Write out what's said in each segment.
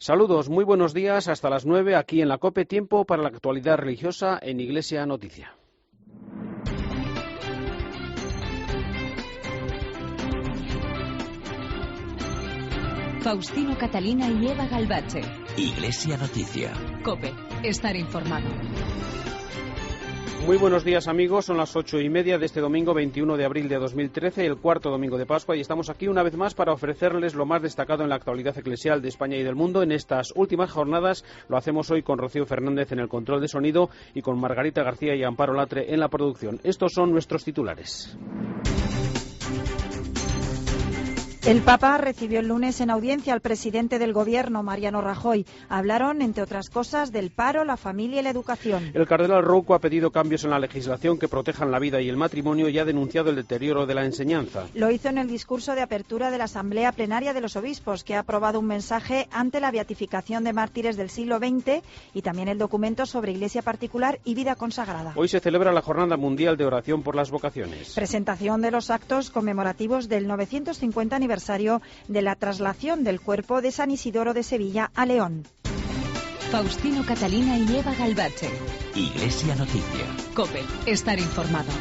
Saludos, muy buenos días, hasta las 9 aquí en la COPE, tiempo para la actualidad religiosa en Iglesia Noticia. Faustino Catalina y Eva Galvache. Iglesia Noticia. COPE, estar informado. Muy buenos días amigos, son las 8:30 de este domingo 21 de abril de 2013, el cuarto domingo de Pascua, y estamos aquí una vez más para ofrecerles lo más destacado en la actualidad eclesial de España y del mundo. En estas últimas jornadas lo hacemos hoy con Rocío Fernández en el control de sonido y con Margarita García y Amparo Latre en la producción. Estos son nuestros titulares. El Papa recibió el lunes en audiencia al presidente del Gobierno, Mariano Rajoy. Hablaron, entre otras cosas, del paro, la familia y la educación. El cardenal Rouco ha pedido cambios en la legislación que protejan la vida y el matrimonio y ha denunciado el deterioro de la enseñanza. Lo hizo en el discurso de apertura de la Asamblea Plenaria de los Obispos, que ha aprobado un mensaje ante la beatificación de mártires del siglo XX y también el documento sobre Iglesia particular y vida consagrada. Hoy se celebra la Jornada Mundial de Oración por las Vocaciones. Presentación de los actos conmemorativos del 950 aniversario de la traslación del cuerpo de San Isidoro de Sevilla a León. Faustino Catalina y Eva Galvache. Iglesia Noticia. COPE, estar informado.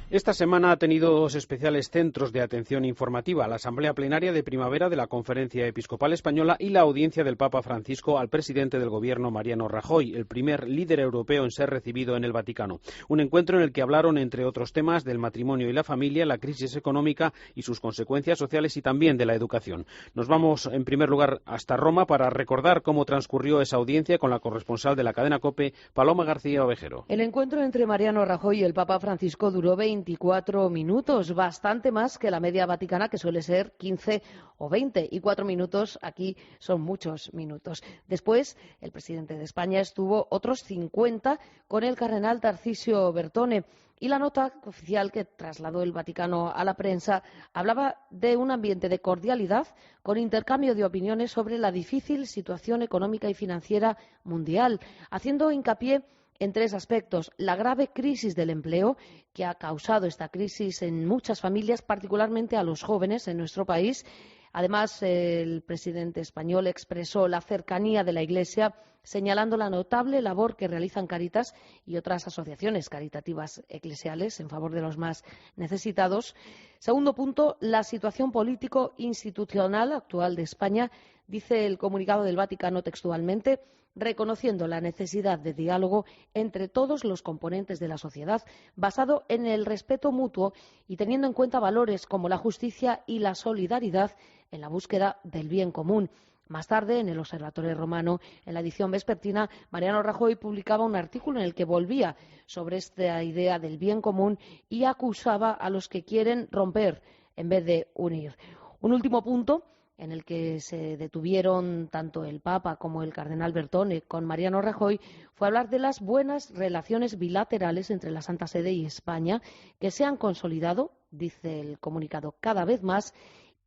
Esta semana ha tenido dos especiales centros de atención informativa, la Asamblea Plenaria de Primavera de la Conferencia Episcopal Española y la audiencia del Papa Francisco al presidente del Gobierno, Mariano Rajoy, el primer líder europeo en ser recibido en el Vaticano. Un encuentro en el que hablaron, entre otros temas, del matrimonio y la familia, la crisis económica y sus consecuencias sociales y también de la educación. Nos vamos, en primer lugar, hasta Roma para recordar cómo transcurrió esa audiencia con la corresponsal de la cadena COPE, Paloma García Ovejero. El encuentro entre Mariano Rajoy y el Papa Francisco duró 24 minutos, bastante más que la media vaticana, que suele ser 15 o 20, y 4 minutos aquí son muchos minutos. Después, el presidente de España estuvo otros 50 con el cardenal Tarcisio Bertone, y la nota oficial que trasladó el Vaticano a la prensa hablaba de un ambiente de cordialidad con intercambio de opiniones sobre la difícil situación económica y financiera mundial, haciendo hincapié en tres aspectos: la grave crisis del empleo, que ha causado esta crisis en muchas familias, particularmente a los jóvenes en nuestro país. Además, el presidente español expresó la cercanía de la Iglesia, señalando la notable labor que realizan Cáritas y otras asociaciones caritativas eclesiales en favor de los más necesitados. Segundo punto, la situación político-institucional actual de España, dice el comunicado del Vaticano textualmente, reconociendo la necesidad de diálogo entre todos los componentes de la sociedad, basado en el respeto mutuo y teniendo en cuenta valores como la justicia y la solidaridad en la búsqueda del bien común. Más tarde, en el Observatorio Romano, en la edición vespertina, Mariano Rajoy publicaba un artículo en el que volvía sobre esta idea del bien común y acusaba a los que quieren romper en vez de unir. Un último punto en el que se detuvieron tanto el Papa como el cardenal Bertone con Mariano Rajoy fue hablar de las buenas relaciones bilaterales entre la Santa Sede y España, que se han consolidado, dice el comunicado, cada vez más,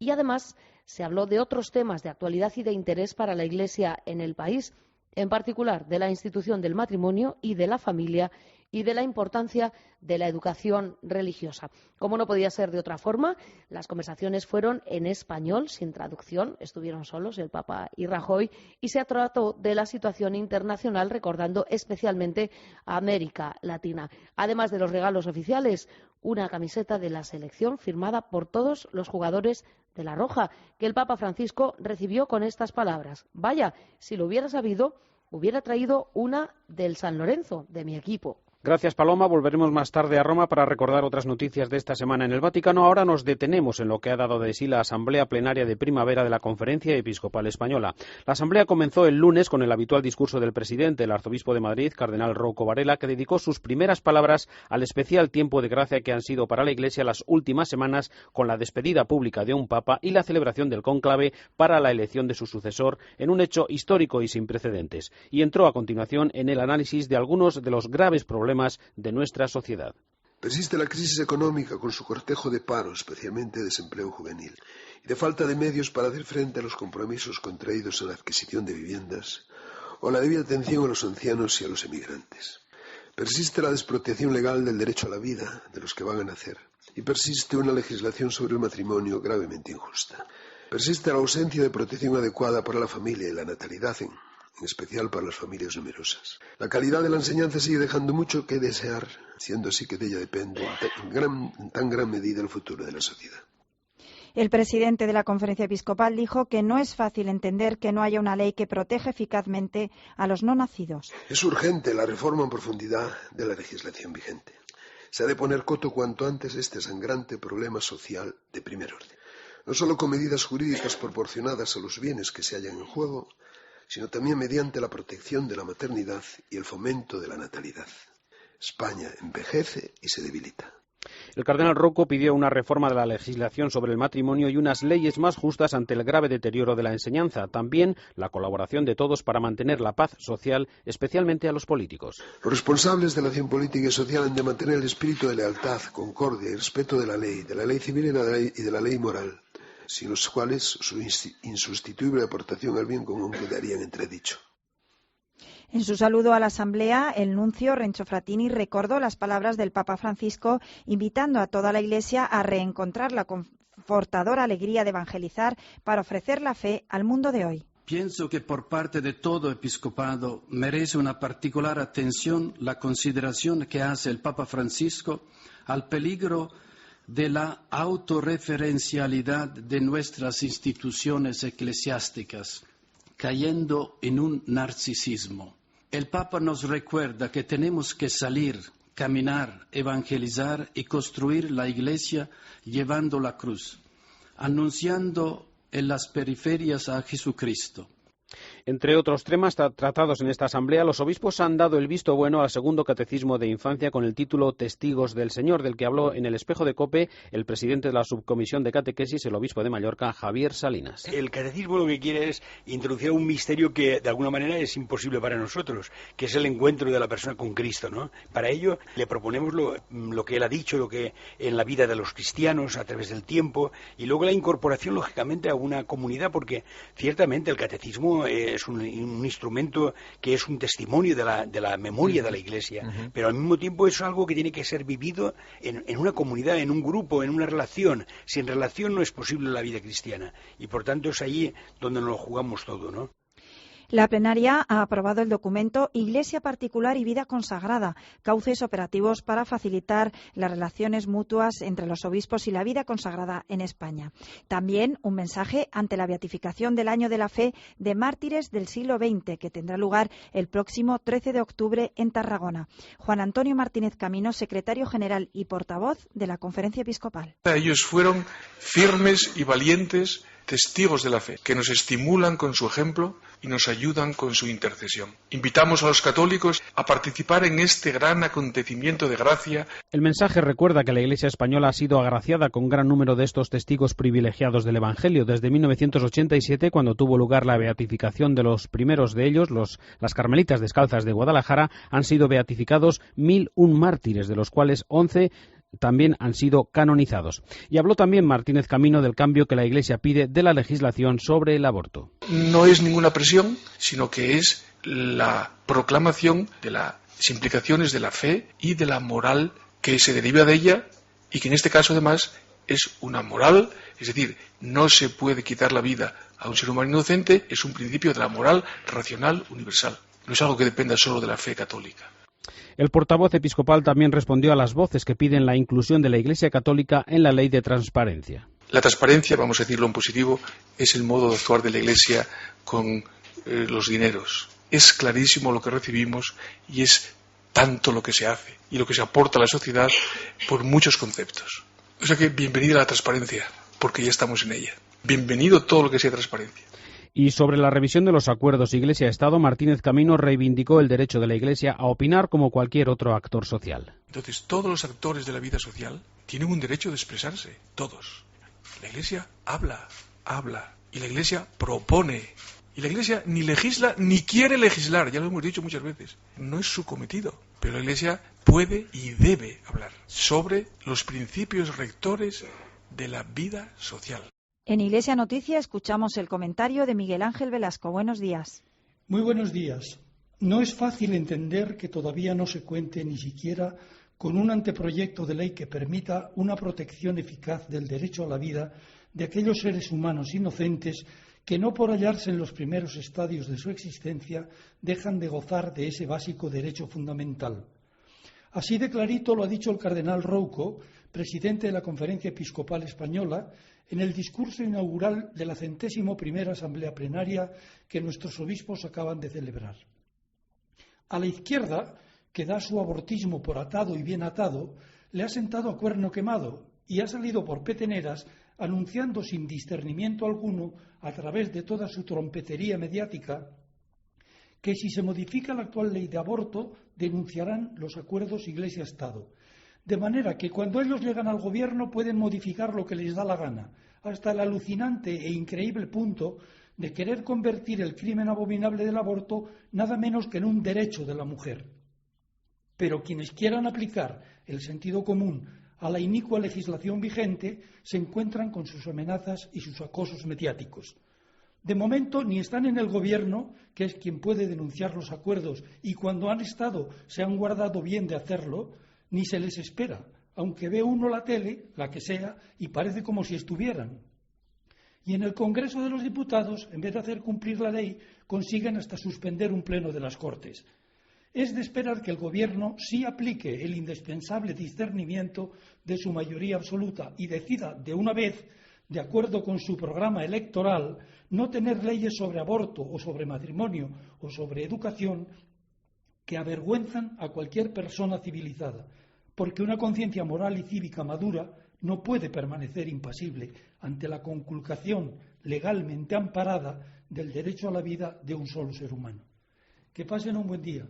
y además se habló de otros temas de actualidad y de interés para la Iglesia en el país, en particular de la institución del matrimonio y de la familia y de la importancia de la educación religiosa. Como no podía ser de otra forma, las conversaciones fueron en español, sin traducción, estuvieron solos el Papa y Rajoy, y se trató de la situación internacional, recordando especialmente a América Latina. Además de los regalos oficiales, una camiseta de la selección firmada por todos los jugadores de La Roja, que el Papa Francisco recibió con estas palabras: vaya, si lo hubiera sabido, hubiera traído una del San Lorenzo, de mi equipo. Gracias, Paloma. Volveremos más tarde a Roma para recordar otras noticias de esta semana en el Vaticano. Ahora nos detenemos en lo que ha dado de sí la Asamblea Plenaria de Primavera de la Conferencia Episcopal Española. La Asamblea comenzó el lunes con el habitual discurso del presidente, el arzobispo de Madrid, cardenal Rouco Varela, que dedicó sus primeras palabras al especial tiempo de gracia que han sido para la Iglesia las últimas semanas, con la despedida pública de un papa y la celebración del cónclave para la elección de su sucesor, en un hecho histórico y sin precedentes. Y entró a continuación en el análisis de algunos de los graves problemas de nuestra sociedad. Persiste la crisis económica con su cortejo de paro, especialmente desempleo juvenil, y de falta de medios para hacer frente a los compromisos contraídos en la adquisición de viviendas o la debida atención a los ancianos y a los emigrantes. Persiste la desprotección legal del derecho a la vida de los que van a nacer, y persiste una legislación sobre el matrimonio gravemente injusta. Persiste la ausencia de protección adecuada para la familia y la natalidad, en especial para las familias numerosas. La calidad de la enseñanza sigue dejando mucho que desear, siendo así que de ella depende en tan gran medida el futuro de la sociedad. El presidente de la Conferencia Episcopal dijo que no es fácil entender que no haya una ley que proteja eficazmente a los no nacidos. Es urgente la reforma en profundidad de la legislación vigente. Se ha de poner coto cuanto antes a este sangrante problema social de primer orden. No solo con medidas jurídicas proporcionadas a los bienes que se hallan en juego, sino también mediante la protección de la maternidad y el fomento de la natalidad. España envejece y se debilita. El cardenal Rocco pidió una reforma de la legislación sobre el matrimonio y unas leyes más justas ante el grave deterioro de la enseñanza. También la colaboración de todos para mantener la paz social, especialmente a los políticos. Los responsables de la acción política y social han de mantener el espíritu de lealtad, concordia y respeto de la ley civil y de la ley moral, sin los cuales su insustituible aportación al bien común quedaría en entredicho. En su saludo a la Asamblea, el nuncio Renzo Frattini recordó las palabras del Papa Francisco, invitando a toda la Iglesia a reencontrar la confortadora alegría de evangelizar para ofrecer la fe al mundo de hoy. Pienso que por parte de todo episcopado merece una particular atención la consideración que hace el Papa Francisco al peligro de la autorreferencialidad de nuestras instituciones eclesiásticas, cayendo en un narcisismo. El Papa nos recuerda que tenemos que salir, caminar, evangelizar y construir la Iglesia llevando la cruz, anunciando en las periferias a Jesucristo. Entre otros temas tratados en esta asamblea, los obispos han dado el visto bueno al segundo catecismo de infancia con el título Testigos del Señor, del que habló en el Espejo de COPE el presidente de la subcomisión de catequesis, el obispo de Mallorca, Javier Salinas. El catecismo lo que quiere es introducir un misterio que de alguna manera es imposible para nosotros, que es el encuentro de la persona con Cristo, ¿no? Para ello le proponemos lo que él ha dicho, lo que en la vida de los cristianos a través del tiempo, y luego la incorporación lógicamente a una comunidad, porque ciertamente el catecismo es un instrumento que es un testimonio de la memoria de la Iglesia, pero al mismo tiempo es algo que tiene que ser vivido en una comunidad, en un grupo, en una relación. Sin relación no es posible la vida cristiana, y por tanto es ahí donde nos lo jugamos todo, ¿no? La plenaria ha aprobado el documento Iglesia particular y vida consagrada, cauces operativos para facilitar las relaciones mutuas entre los obispos y la vida consagrada en España. También un mensaje ante la beatificación del Año de la Fe de mártires del siglo XX, que tendrá lugar el próximo 13 de octubre en Tarragona. Juan Antonio Martínez Camino, secretario general y portavoz de la Conferencia Episcopal. Ellos fueron firmes y valientes testigos de la fe, que nos estimulan con su ejemplo y nos ayudan con su intercesión. Invitamos a los católicos a participar en este gran acontecimiento de gracia. El mensaje recuerda que la Iglesia española ha sido agraciada con gran número de estos testigos privilegiados del Evangelio. Desde 1987, cuando tuvo lugar la beatificación de los primeros de ellos, las Carmelitas Descalzas de Guadalajara, han sido beatificados 1.001 mártires, de los cuales 11 también han sido canonizados. Y habló también Martínez Camino del cambio que la Iglesia pide de la legislación sobre el aborto. No es ninguna presión, sino que es la proclamación de las implicaciones de la fe y de la moral que se deriva de ella, y que en este caso además es una moral, es decir, no se puede quitar la vida a un ser humano inocente, es un principio de la moral racional universal. No es algo que dependa solo de la fe católica. El portavoz episcopal también respondió a las voces que piden la inclusión de la Iglesia Católica en la ley de transparencia. La transparencia, vamos a decirlo en positivo, es el modo de actuar de la Iglesia con los dineros. Es clarísimo lo que recibimos y es tanto lo que se hace y lo que se aporta a la sociedad por muchos conceptos. O sea que bienvenida a la transparencia, porque ya estamos en ella. Bienvenido todo lo que sea transparencia. Y sobre la revisión de los acuerdos Iglesia-Estado, Martínez Camino reivindicó el derecho de la Iglesia a opinar como cualquier otro actor social. Entonces, todos los actores de la vida social tienen un derecho de expresarse, todos. La Iglesia habla, y la Iglesia propone. Y la Iglesia ni legisla ni quiere legislar, ya lo hemos dicho muchas veces. No es su cometido, pero la Iglesia puede y debe hablar sobre los principios rectores de la vida social. En Iglesia Noticia escuchamos el comentario de Miguel Ángel Velasco. Buenos días. Muy buenos días. No es fácil entender que todavía no se cuente ni siquiera con un anteproyecto de ley que permita una protección eficaz del derecho a la vida de aquellos seres humanos inocentes que no por hallarse en los primeros estadios de su existencia dejan de gozar de ese básico derecho fundamental. Así de clarito lo ha dicho el cardenal Rouco, presidente de la Conferencia Episcopal Española, en el discurso inaugural de la 101ª Asamblea Plenaria que nuestros obispos acaban de celebrar. A la izquierda, que da su abortismo por atado y bien atado, le ha sentado a cuerno quemado y ha salido por peteneras anunciando sin discernimiento alguno, a través de toda su trompetería mediática, que si se modifica la actual ley de aborto, denunciarán los acuerdos Iglesia-Estado. De manera que cuando ellos llegan al gobierno pueden modificar lo que les da la gana, hasta el alucinante e increíble punto de querer convertir el crimen abominable del aborto nada menos que en un derecho de la mujer. Pero quienes quieran aplicar el sentido común a la inicua legislación vigente se encuentran con sus amenazas y sus acosos mediáticos. De momento ni están en el gobierno, que es quien puede denunciar los acuerdos, y cuando han estado se han guardado bien de hacerlo, ni se les espera, aunque ve uno la tele, la que sea, y parece como si estuvieran. Y en el Congreso de los Diputados, en vez de hacer cumplir la ley, consiguen hasta suspender un pleno de las Cortes. Es de esperar que el Gobierno sí aplique el indispensable discernimiento de su mayoría absoluta y decida de una vez, de acuerdo con su programa electoral, no tener leyes sobre aborto o sobre matrimonio o sobre educación que avergüenzan a cualquier persona civilizada, porque una conciencia moral y cívica madura no puede permanecer impasible ante la conculcación legalmente amparada del derecho a la vida de un solo ser humano. Que pasen un buen día.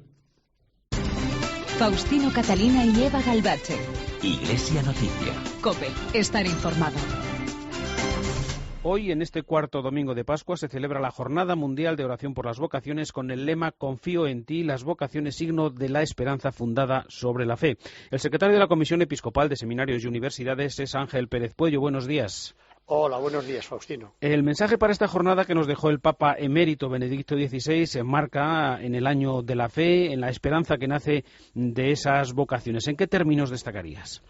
Faustino Catalina y Eva Galbache. Iglesia Noticia. COPE. Estar informado. Hoy, en este cuarto domingo de Pascua, se celebra la Jornada Mundial de Oración por las Vocaciones con el lema «Confío en ti, las vocaciones signo de la esperanza fundada sobre la fe». El secretario de la Comisión Episcopal de Seminarios y Universidades es Ángel Pérez Puello. Buenos días. Hola, buenos días, Faustino. El mensaje para esta jornada que nos dejó el Papa emérito Benedicto XVI se enmarca en el año de la fe, en la esperanza que nace de esas vocaciones. ¿En qué términos destacarías?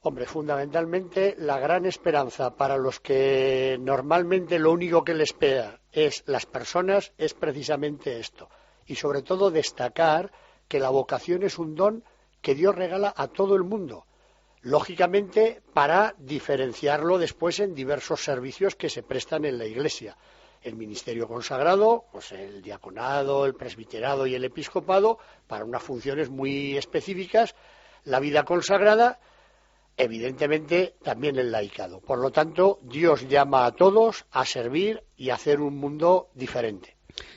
Hombre, fundamentalmente la gran esperanza para los que normalmente lo único que les espera es las personas es precisamente esto. Y sobre todo destacar que la vocación es un don que Dios regala a todo el mundo. Lógicamente, para diferenciarlo después en diversos servicios que se prestan en la Iglesia. El ministerio consagrado, pues el diaconado, el presbiterado y el episcopado, para unas funciones muy específicas. La vida consagrada, evidentemente, también el laicado. Por lo tanto, Dios llama a todos a servir y a hacer un mundo diferente.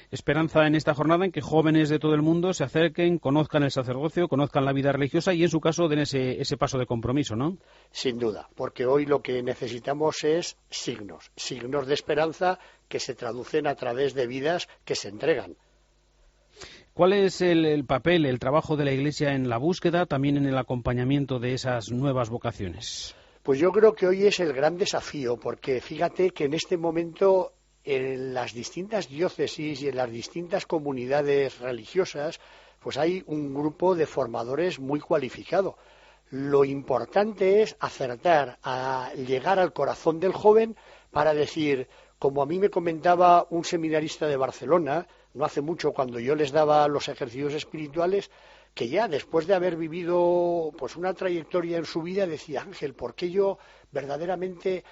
Esperanza en esta jornada en que jóvenes de todo el mundo se acerquen, conozcan el sacerdocio, conozcan la vida religiosa y en su caso den ese paso de compromiso, ¿no? Sin duda, porque hoy lo que necesitamos es signos de esperanza que se traducen a través de vidas que se entregan. ¿Cuál es el papel, el trabajo de la Iglesia en la búsqueda, también en el acompañamiento de esas nuevas vocaciones? Pues yo creo que hoy es el gran desafío, porque fíjate que en este momento en las distintas diócesis y en las distintas comunidades religiosas, pues hay un grupo de formadores muy cualificado. Lo importante es acertar a llegar al corazón del joven para decir, como a mí me comentaba un seminarista de Barcelona, no hace mucho cuando yo les daba los ejercicios espirituales, que ya después de haber vivido pues una trayectoria en su vida decía, Ángel, ¿por qué yo verdaderamente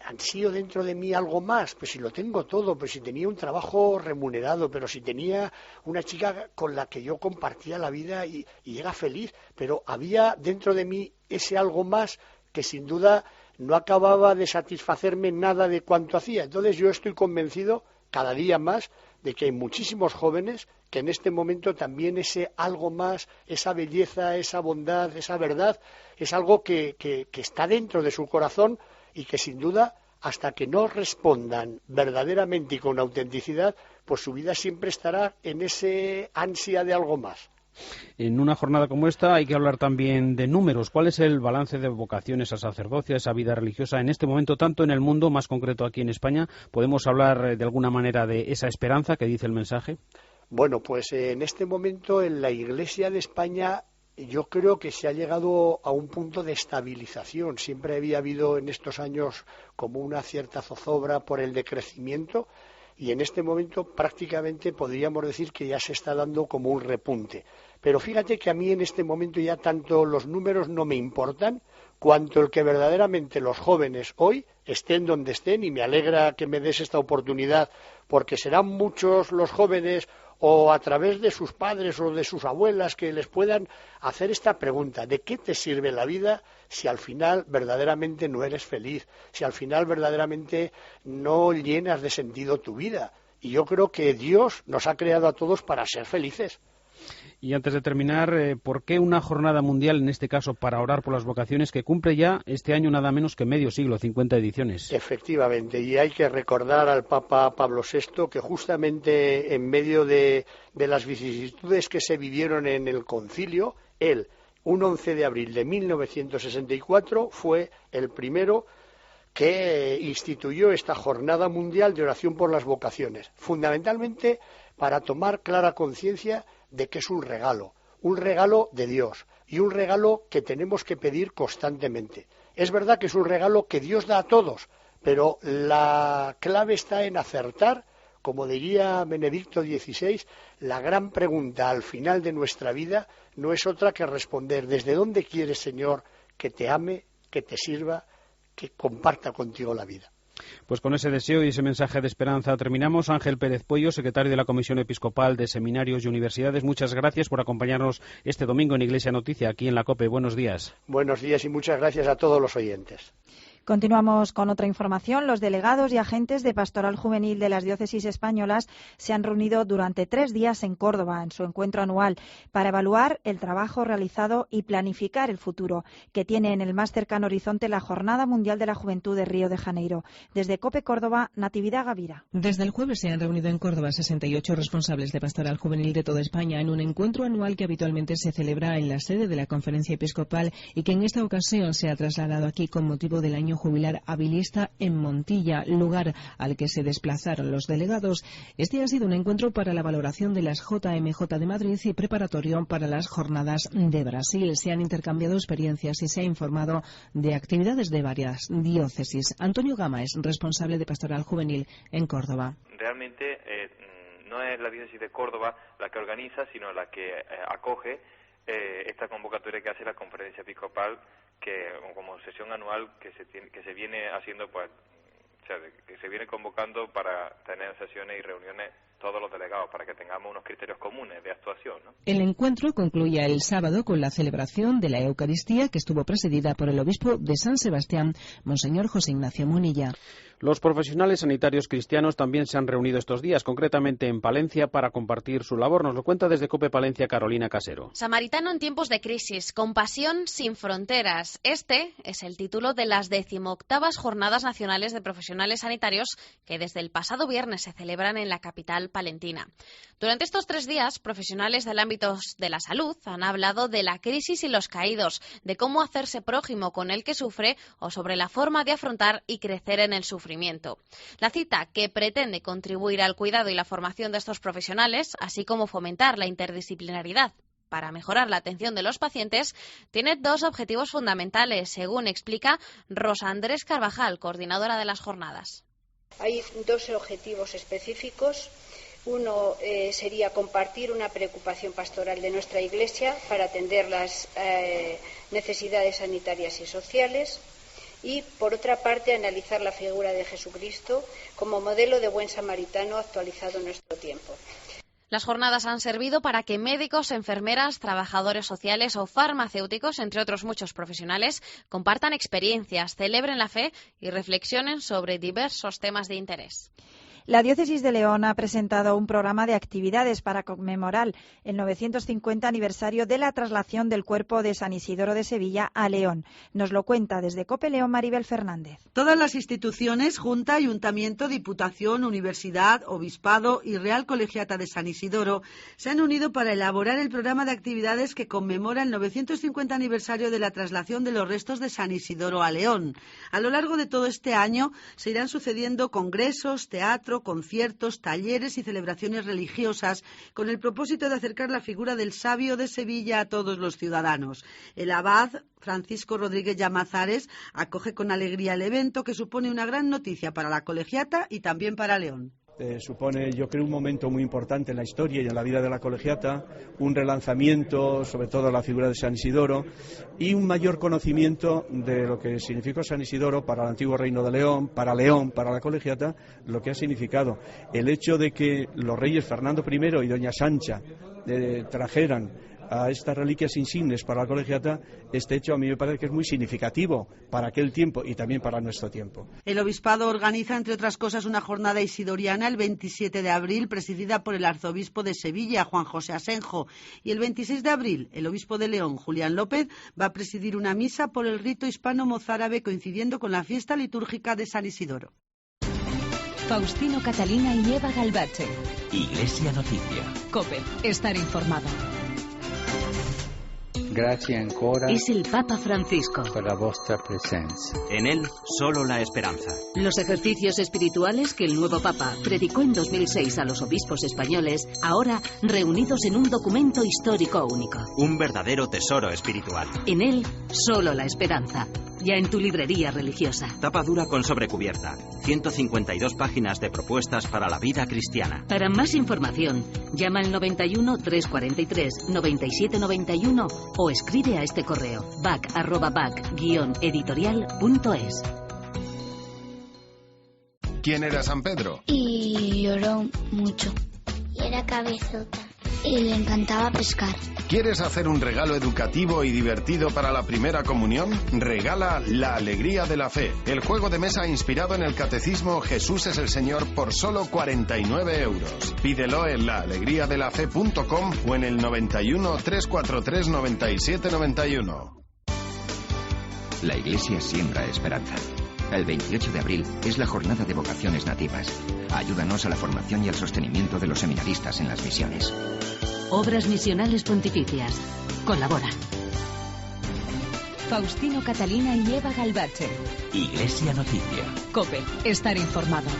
ansío dentro de mí algo más? Pues si lo tengo todo, pues si tenía un trabajo remunerado, pero si tenía una chica con la que yo compartía la vida y era feliz, pero había dentro de mí ese algo más que sin duda no acababa de satisfacerme nada de cuanto hacía. Entonces yo estoy convencido cada día más de que hay muchísimos jóvenes que en este momento también ese algo más, esa belleza, esa bondad, esa verdad, es algo que está dentro de su corazón y que sin duda, hasta que no respondan verdaderamente y con autenticidad, pues su vida siempre estará en ese ansia de algo más. En una jornada como esta hay que hablar también de números. ¿Cuál es el balance de vocaciones a sacerdocia, esa vida religiosa en este momento, tanto en el mundo, más concreto aquí en España? ¿Podemos hablar de alguna manera de esa esperanza que dice el mensaje? Bueno, pues en este momento en la Iglesia de España yo creo que se ha llegado a un punto de estabilización. Siempre había habido en estos años como una cierta zozobra por el decrecimiento, y en este momento prácticamente podríamos decir que ya se está dando como un repunte. Pero fíjate que a mí en este momento ya tanto los números no me importan, cuanto el que verdaderamente los jóvenes hoy estén donde estén, y me alegra que me des esta oportunidad, porque serán muchos los jóvenes o a través de sus padres o de sus abuelas que les puedan hacer esta pregunta: ¿de qué te sirve la vida si al final verdaderamente no eres feliz, si al final verdaderamente no llenas de sentido tu vida? Y yo creo que Dios nos ha creado a todos para ser felices. Y antes de terminar, ¿por qué una jornada mundial, en este caso para orar por las vocaciones, que cumple ya este año nada menos que medio siglo, 50 ediciones? Efectivamente, y hay que recordar al Papa Pablo VI que justamente en medio de las vicisitudes que se vivieron en el concilio, él, un 11 de abril de 1964, fue el primero que instituyó esta jornada mundial de oración por las vocaciones, fundamentalmente para tomar clara conciencia de que es un regalo de Dios y un regalo que tenemos que pedir constantemente. Es verdad que es un regalo que Dios da a todos, pero la clave está en acertar, como diría Benedicto XVI, la gran pregunta al final de nuestra vida no es otra que responder: ¿desde dónde quieres, Señor, que te ame, que te sirva, que comparta contigo la vida? Pues con ese deseo y ese mensaje de esperanza terminamos. Ángel Pérez Pueyo, secretario de la Comisión Episcopal de Seminarios y Universidades, muchas gracias por acompañarnos este domingo en Iglesia Noticia, aquí en la COPE. Buenos días. Buenos días y muchas gracias a todos los oyentes. Continuamos con otra información. Los delegados y agentes de Pastoral Juvenil de las diócesis españolas se han reunido durante 3 días en Córdoba, en su encuentro anual, para evaluar el trabajo realizado y planificar el futuro, que tiene en el más cercano horizonte la Jornada Mundial de la Juventud de Río de Janeiro. Desde COPE Córdoba, Natividad Gavira. Desde el jueves se han reunido en Córdoba 68 responsables de Pastoral Juvenil de toda España en un encuentro anual que habitualmente se celebra en la sede de la Conferencia Episcopal y que en esta ocasión se ha trasladado aquí con motivo del año jubilar habilista en Montilla, lugar al que se desplazaron los delegados. Este ha sido un encuentro para la valoración de las JMJ de Madrid y preparatorio para las jornadas de Brasil. Se han intercambiado experiencias y se ha informado de actividades de varias diócesis. Antonio Gama es responsable de Pastoral Juvenil en Córdoba. Realmente no es la diócesis de Córdoba la que organiza, sino la que acoge esta convocatoria que hace la Conferencia Episcopal, que como sesión anual que se viene haciendo, pues, o sea, que se viene convocando para tener sesiones y reuniones todos los delegados, para que tengamos unos criterios comunes de actuación, ¿no? El encuentro concluía el sábado con la celebración de la Eucaristía, que estuvo presidida por el obispo de San Sebastián, Monseñor José Ignacio Munilla. Los profesionales sanitarios cristianos también se han reunido estos días, concretamente en Palencia, para compartir su labor. Nos lo cuenta desde COPE Palencia Carolina Casero. Samaritano en tiempos de crisis, compasión sin fronteras. Este es el título de las 18ª Jornadas Nacionales de Profesionales Sanitarios que desde el pasado viernes se celebran en la capital palentina. Durante estos 3 días, profesionales del ámbito de la salud han hablado de la crisis y los caídos, de cómo hacerse prójimo con el que sufre o sobre la forma de afrontar y crecer en el sufrimiento. La cita, que pretende contribuir al cuidado y la formación de estos profesionales, así como fomentar la interdisciplinaridad para mejorar la atención de los pacientes, tiene 2 objetivos fundamentales, según explica Rosa Andrés Carvajal, coordinadora de las jornadas. Hay 2 objetivos específicos. Uno sería compartir una preocupación pastoral de nuestra Iglesia para atender las necesidades sanitarias y sociales. Y, por otra parte, analizar la figura de Jesucristo como modelo de buen samaritano actualizado en nuestro tiempo. Las jornadas han servido para que médicos, enfermeras, trabajadores sociales o farmacéuticos, entre otros muchos profesionales, compartan experiencias, celebren la fe y reflexionen sobre diversos temas de interés. La Diócesis de León ha presentado un programa de actividades para conmemorar el 950 aniversario de la traslación del cuerpo de San Isidoro de Sevilla a León. Nos lo cuenta desde COPE León Maribel Fernández. Todas las instituciones, Junta, Ayuntamiento, Diputación, Universidad, Obispado y Real Colegiata de San Isidoro, se han unido para elaborar el programa de actividades que conmemora el 950 aniversario de la traslación de los restos de San Isidoro a León. A lo largo de todo este año se irán sucediendo congresos, teatros, teatro, conciertos, talleres y celebraciones religiosas con el propósito de acercar la figura del sabio de Sevilla a todos los ciudadanos. El abad Francisco Rodríguez Llamazares acoge con alegría el evento, que supone una gran noticia para la colegiata y también para León. Supone, yo creo, un momento muy importante en la historia y en la vida de la colegiata, un relanzamiento, sobre todo de la figura de San Isidoro, y un mayor conocimiento de lo que significó San Isidoro para el antiguo Reino de León, para la colegiata, lo que ha significado. El hecho de que los reyes Fernando I y doña Sancha trajeran a estas reliquias insignes para la colegiata, este hecho a mí me parece que es muy significativo para aquel tiempo y también para nuestro tiempo. El obispado organiza, entre otras cosas, una jornada isidoriana el 27 de abril, presidida por el arzobispo de Sevilla, Juan José Asenjo, y el 26 de abril, el obispo de León, Julián López, va a presidir una misa por el rito hispano-mozárabe, coincidiendo con la fiesta litúrgica de San Isidoro. Faustino Catalina y Eva Galbache. Iglesia Noticia. COPE. Estar informado. Grazie ancora. Es el Papa Francisco. Per la vostra presenza. En él, solo la esperanza. Los ejercicios espirituales que el nuevo Papa predicó en 2006 a los obispos españoles, ahora reunidos en un documento histórico único. Un verdadero tesoro espiritual. En él, solo la esperanza. Ya en tu librería religiosa. Tapa dura con sobrecubierta. 152 páginas de propuestas para la vida cristiana. Para más información, llama al 91 343 9791 o escribe a este correo bac@bac-editorial.es. ¿Quién era San Pedro? Y lloró mucho. Y era cabezota. Y le encantaba pescar. ¿Quieres hacer un regalo educativo y divertido para la primera comunión? Regala La Alegría de la Fe, el juego de mesa inspirado en el catecismo Jesús es el Señor por solo 49 €. Pídelo en laalegriadelafe.com o en el 91 343 9791. La Iglesia siembra esperanza. El 28 de abril es la jornada de vocaciones nativas. Ayúdanos a la formación y al sostenimiento de los seminaristas en las misiones. Obras misionales pontificias. Colabora. Faustino Catalina y Eva Galbache. Iglesia Noticia. COPE. Estar informado.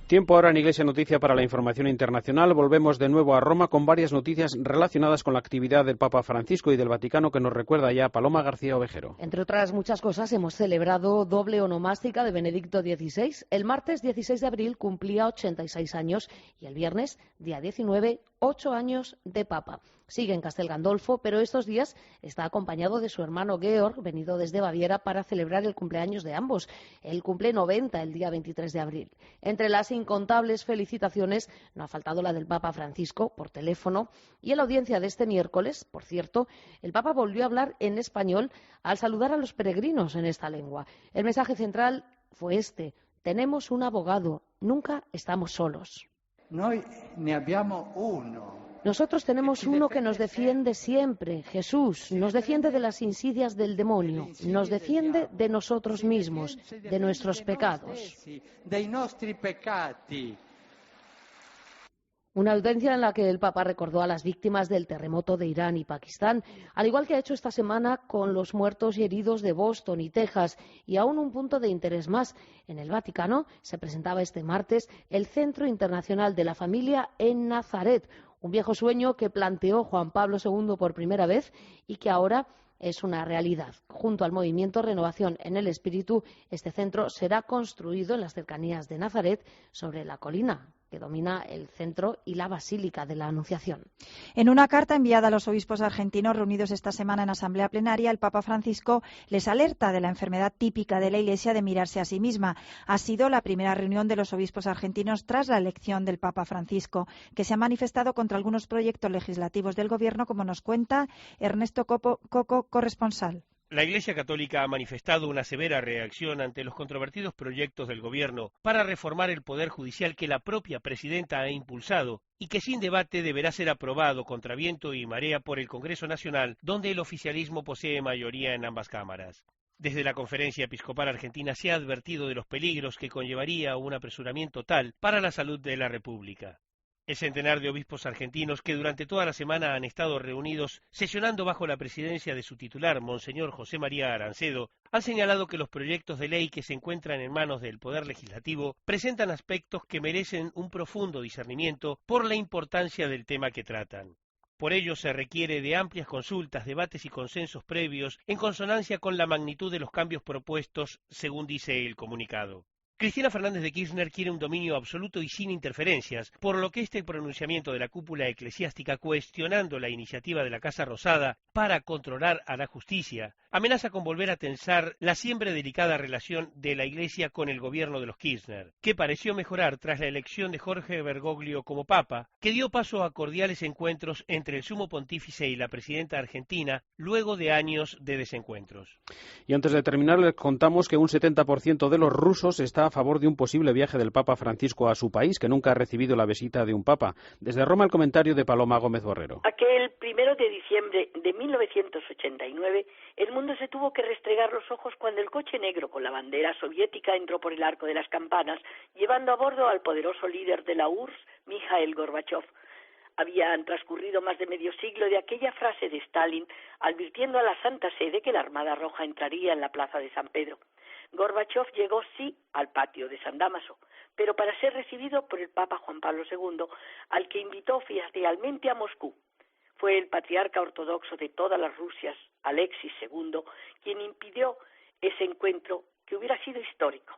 Tiempo ahora en Iglesia Noticia para la información internacional. Volvemos de nuevo a Roma con varias noticias relacionadas con la actividad del Papa Francisco y del Vaticano que nos recuerda ya Paloma García Ovejero. Entre otras muchas cosas, hemos celebrado doble onomástica de Benedicto XVI. El martes 16 de abril cumplía 86 años y el viernes, día 19, 8 años de Papa. Sigue en Castel Gandolfo, pero estos días está acompañado de su hermano Georg, venido desde Baviera para celebrar el cumpleaños de ambos. Él cumple 90 el día 23 de abril. Entre las incontables felicitaciones no ha faltado la del Papa Francisco por teléfono, y en la audiencia de este miércoles, por cierto, el Papa volvió a hablar en español al saludar a los peregrinos en esta lengua. El mensaje central fue este: tenemos un abogado, nunca estamos solos. Nosotros tenemos uno que nos defiende siempre, Jesús, nos defiende de las insidias del demonio, nos defiende de nosotros mismos, de nuestros pecados. Una audiencia en la que el Papa recordó a las víctimas del terremoto de Irán y Pakistán, al igual que ha hecho esta semana con los muertos y heridos de Boston y Texas. Y aún un punto de interés más: en el Vaticano se presentaba este martes el Centro Internacional de la Familia en Nazaret, un viejo sueño que planteó Juan Pablo II por primera vez y que ahora es una realidad. Junto al movimiento Renovación en el Espíritu, este centro será construido en las cercanías de Nazaret, sobre la colina que domina el centro y la Basílica de la Anunciación. En una carta enviada a los obispos argentinos reunidos esta semana en asamblea plenaria, el Papa Francisco les alerta de la enfermedad típica de la Iglesia de mirarse a sí misma. Ha sido la primera reunión de los obispos argentinos tras la elección del Papa Francisco, que se ha manifestado contra algunos proyectos legislativos del Gobierno, como nos cuenta Ernesto Coco, corresponsal. La Iglesia Católica ha manifestado una severa reacción ante los controvertidos proyectos del Gobierno para reformar el Poder Judicial que la propia presidenta ha impulsado y que sin debate deberá ser aprobado contra viento y marea por el Congreso Nacional, donde el oficialismo posee mayoría en ambas cámaras. Desde la Conferencia Episcopal Argentina se ha advertido de los peligros que conllevaría un apresuramiento tal para la salud de la República. El centenar de obispos argentinos que durante toda la semana han estado reunidos sesionando bajo la presidencia de su titular, Monseñor José María Arancedo, han señalado que los proyectos de ley que se encuentran en manos del Poder Legislativo presentan aspectos que merecen un profundo discernimiento por la importancia del tema que tratan. Por ello se requiere de amplias consultas, debates y consensos previos en consonancia con la magnitud de los cambios propuestos, según dice el comunicado. Cristina Fernández de Kirchner quiere un dominio absoluto y sin interferencias, por lo que este pronunciamiento de la cúpula eclesiástica cuestionando la iniciativa de la Casa Rosada para controlar a la justicia amenaza con volver a tensar la siempre delicada relación de la Iglesia con el gobierno de los Kirchner, que pareció mejorar tras la elección de Jorge Bergoglio como Papa, que dio paso a cordiales encuentros entre el Sumo Pontífice y la presidenta argentina luego de años de desencuentros. Y antes de terminar les contamos que un 70% de los rusos está a favor de un posible viaje del Papa Francisco a su país, que nunca ha recibido la visita de un Papa. Desde Roma el comentario de Paloma Gómez Borrero. Aquel 1 de diciembre de 1989, el mundo se tuvo que restregar los ojos cuando el coche negro con la bandera soviética entró por el Arco de las Campanas, llevando a bordo al poderoso líder de la URSS, Mikhail Gorbachev. Habían transcurrido más de medio siglo de aquella frase de Stalin advirtiendo a la Santa Sede que la Armada Roja entraría en la plaza de San Pedro. Gorbachev llegó sí al patio de San Dámaso, pero para ser recibido por el Papa Juan Pablo II, al que invitó oficialmente a Moscú. Fue el patriarca ortodoxo de todas las Rusias, Alexis II, quien impidió ese encuentro que hubiera sido histórico.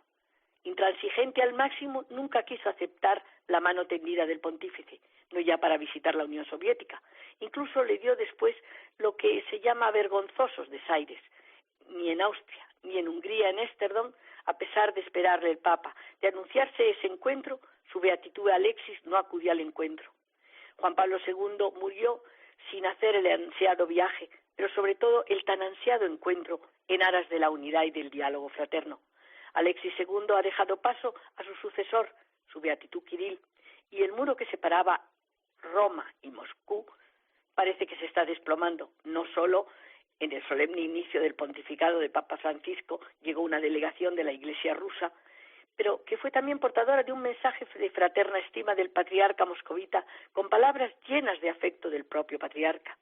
Intransigente al máximo, nunca quiso aceptar la mano tendida del pontífice, no ya para visitar la Unión Soviética. Incluso le dio después lo que se llama vergonzosos desaires. Ni en Austria, ni en Hungría, en Ámsterdam, a pesar de esperarle el Papa, de anunciarse ese encuentro, su beatitud Alexis no acudió al encuentro. Juan Pablo II murió sin hacer el ansiado viaje, pero sobre todo el tan ansiado encuentro en aras de la unidad y del diálogo fraterno. Alexis II ha dejado paso a su sucesor, su beatitud Kirill, y el muro que separaba Roma y Moscú parece que se está desplomando. No solo en el solemne inicio del pontificado de Papa Francisco llegó una delegación de la Iglesia rusa, pero que fue también portadora de un mensaje de fraterna estima del patriarca moscovita, con palabras llenas de afecto del propio patriarca.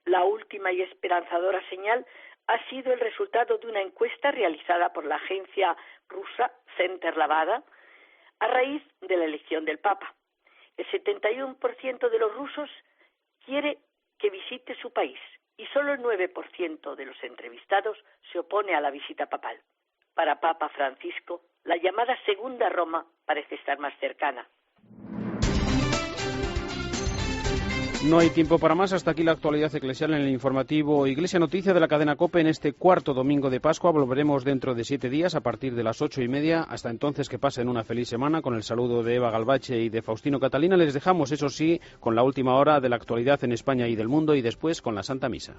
La última y esperanzadora señal ha sido el resultado de una encuesta realizada por la agencia rusa Center Levada a raíz de la elección del Papa. El 71% de los rusos quiere que visite su país y solo el 9% de los entrevistados se opone a la visita papal. Para Papa Francisco, la llamada Segunda Roma parece estar más cercana. No hay tiempo para más. Hasta aquí la actualidad eclesial en el informativo Iglesia Noticia de la cadena COPE en este cuarto domingo de Pascua. Volveremos dentro de 7 días a partir de las 8:30. Hasta entonces, que pasen una feliz semana. Con el saludo de Eva Galvache y de Faustino Catalina, les dejamos, eso sí, con la última hora de la actualidad en España y del mundo, y después con la Santa Misa.